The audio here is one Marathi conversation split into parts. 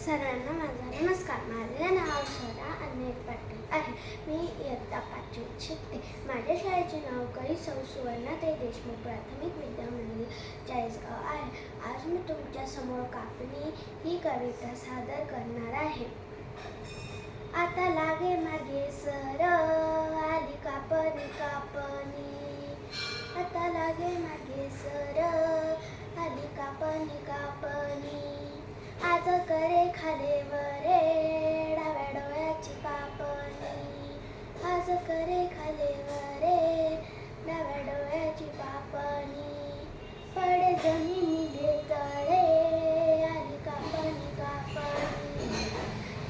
सगळ्यांना माझा नमस्कार. माझे नाव स्वरा अनिल पाटील आहे. मी इयत्ता 5वीत शिकते. माझ्या शाळेचे नाव सौ सुवर्णाताई देशमुख प्राथमिक विद्यामंदिर चाळीसगाव आहे. आज मी तुमच्यासमोर कापणी ही कविता सादर करणार आहे. आता लागे मागे सर आली कापणी कापणी, आता लागे मागे सर आली कापणी कापणी, आज करे खाले वरे डाव्या डोळ्याची पापणी, आज करे खाले वरे डाव्या डोळ्याची पापणी, पडे जमिनी तळे आली कापणी कापणी,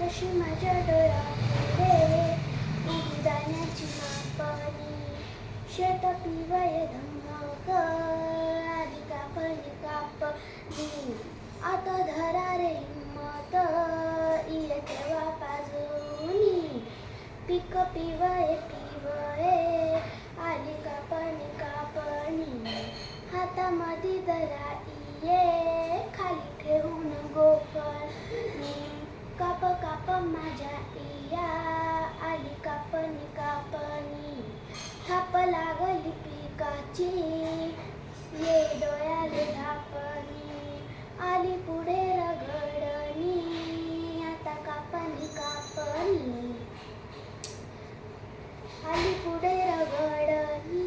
तशी माझ्या डोळ्यापुढे उभी दाण्याची मापणी, शेत पिवळे धमक आली कापणी कापणी, आता धरा रे हिम्मत येते वापाजूनी, पीक पिवळे पिवळे आली कापणी कापणी, हातामध्ये धरा ये खाली ठेवून गोफणी, काप काप माझ्या इया आली कापणी कापणी, थाप लागली पिकाची ये डोळ्याले झापणी, आली पुढे रगडणी आता कापणी कापणी, आली पुढे रगडणी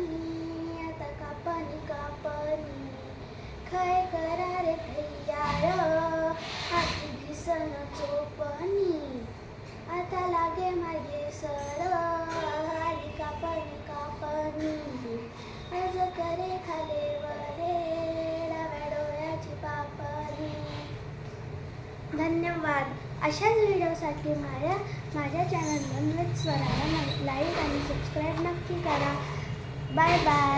आता कापणी कापणी, काय करा रे तयार हाती दिसन चोपणी, आता लागे मागे सर आली कापणी कापणी, आज करे खाले वरे डाव्या डोळ्याची पापणी. धन्यवाद. अशाच व्हिडिओसाठी माझ्या चॅनल स्वराला लाईक आणि सबस्क्राईब नक्की करा. Bye bye.